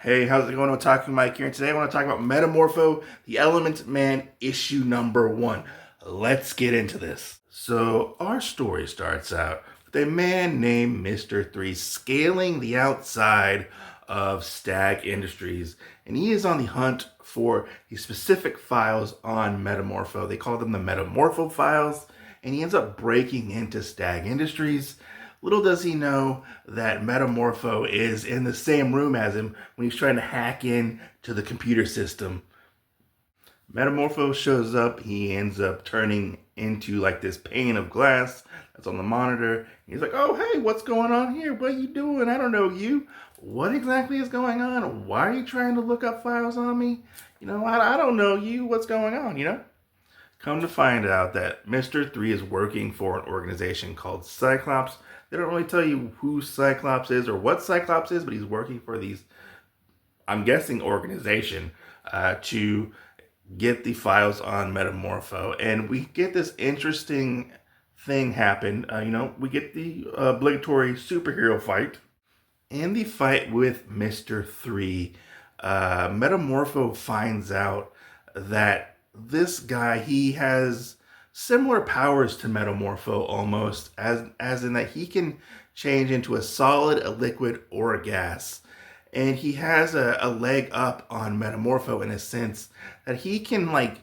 Hey, how's it going? Otaku Mike here, and today I want to talk about Metamorpho, the Element Man, issue number 1. Let's get into this. So, our story starts out with a man named Mr. 3 scaling the outside of Stag Industries, and he is on the hunt for the specific files on Metamorpho. They call them the Metamorpho files, and he ends up breaking into Stag Industries. Little does he know that Metamorpho is in the same room as him when he's trying to hack in to the computer system. Metamorpho shows up. He ends up turning into like this pane of glass that's on the monitor. He's like, "Oh, hey, what's going on here? What are you doing? I don't know you. What exactly is going on? Why are you trying to look up files on me? I don't know you. What's going on? Come to find out that Mr. 3 is working for an organization called Cy.C.L.O.P.S. They don't really tell you who Cy.C.L.O.P.S is or what Cy.C.L.O.P.S is, but he's working for these, I'm guessing, organization to get the files on Metamorpho. And we get this interesting thing happen. We get the obligatory superhero fight. In the fight with Mr. 3, Metamorpho finds out that this guy, he has similar powers to Metamorpho almost, as in that he can change into a solid, a liquid, or a gas. And he has a leg up on Metamorpho in a sense that he can like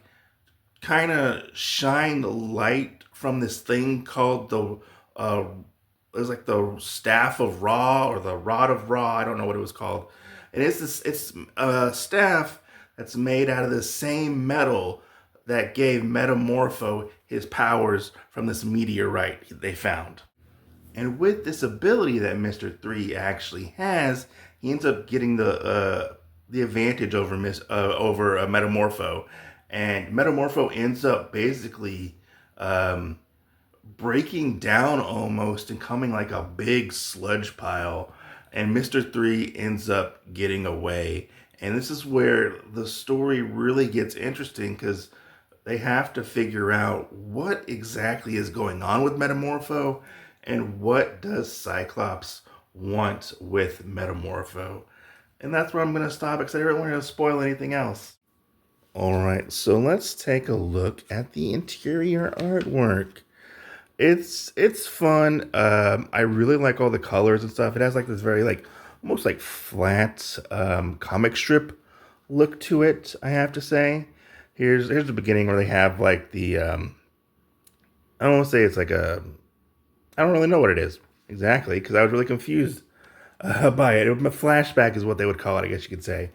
kind of shine the light from this thing called the it was like the staff of Ra or the rod of Ra. I don't know what it was called. And it's a staff that's made out of the same metal that gave Metamorpho his powers from this meteorite they found. And with this ability that Mr. 3 actually has, he ends up getting the advantage over Metamorpho, and Metamorpho ends up basically breaking down almost and coming like a big sludge pile, and Mr. 3 ends up getting away. And this is where the story really gets interesting because they have to figure out what exactly is going on with Metamorpho and what does Cyclops want with Metamorpho. And that's where I'm going to stop because I don't want to spoil anything else. All right, so let's take a look at the interior artwork. It's fun. I really like all the colors and stuff. It has like this very like almost like flat comic strip look to it, I have to say. Here's the beginning where they have like the I don't want to say it's like a I don't really know what it is exactly because I was really confused by it. A flashback is what they would call it, I guess you could say.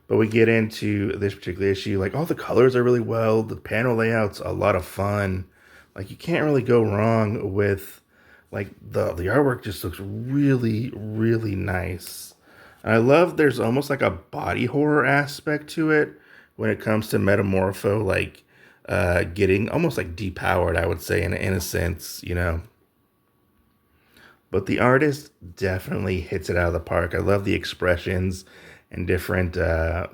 But we get into this particular issue, like all the colors are really well. The panel layout's a lot of fun. Like you can't really go wrong with like the artwork just looks really, really nice. I love there's almost like a body horror aspect to it when it comes to Metamorpho, like getting almost like depowered, I would say, in a sense. But the artist definitely hits it out of the park. I love the expressions and different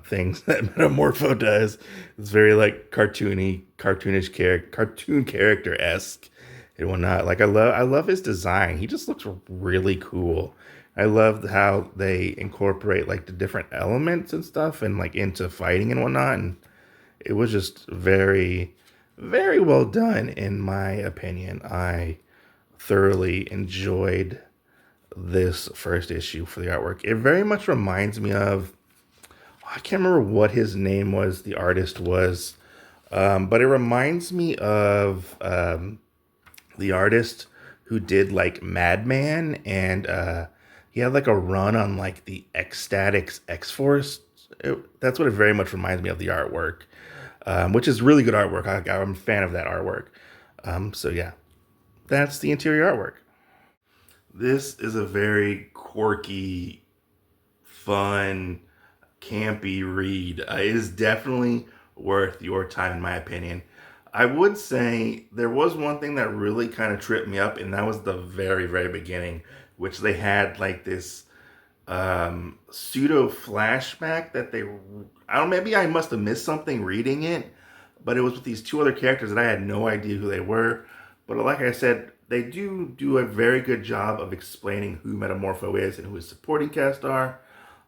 things that Metamorpho does. It's very like cartoon character esque and whatnot. Like I love his design. He just looks really cool. I love how they incorporate like the different elements and stuff and like into fighting and whatnot. And it was just very, very well done in my opinion. I thoroughly enjoyed this first issue for the artwork. It very much reminds me of, I can't remember what his name was, the artist was, but it reminds me of the artist who did like Madman, and he had like a run on like the Ecstatics X-Force. That's what it very much reminds me of, the artwork, which is really good artwork. I'm a fan of that artwork. So yeah, that's the interior artwork. This is a very quirky, fun, campy read. It is definitely worth your time, in my opinion. I would say there was one thing that really kind of tripped me up, and that was the very, very beginning, which they had like this pseudo flashback that I don't, maybe I must have missed something reading it, but it was with these two other characters that I had no idea who they were. But like I said, they do a very good job of explaining who Metamorpho is and who his supporting cast are.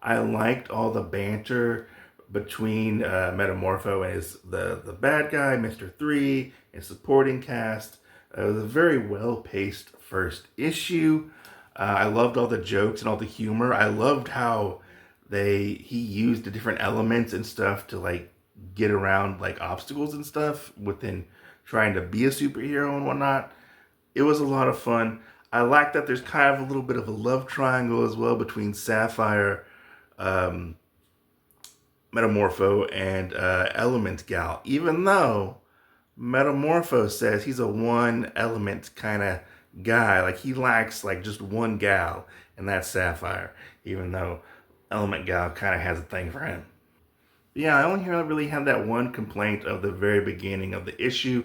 I liked all the banter between Metamorpho and the bad guy, Mr. 3, and supporting cast. It was a very well-paced first issue. I loved all the jokes and all the humor. I loved how he used the different elements and stuff to like get around like obstacles and stuff within trying to be a superhero and whatnot. It was a lot of fun. I like that there's kind of a little bit of a love triangle as well between Sapphire, um, Metamorpho, and Element Gal. Even though Metamorpho says he's a one element kind of guy, like he lacks like just one gal, and that's Sapphire. Even though Element Gal kind of has a thing for him. Yeah, I only really had that one complaint of the very beginning of the issue.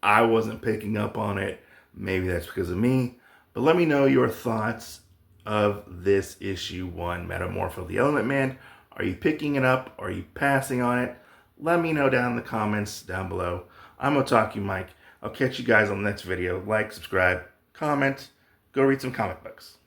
I wasn't picking up on it. Maybe that's because of me. But let me know your thoughts of this issue 1, Metamorpho the Element Man. Are you picking it up? Are you passing on it? Let me know down in the comments down below. I'm Otaku Mike. I'll catch you guys on the next video. Like, subscribe, comment, go read some comic books.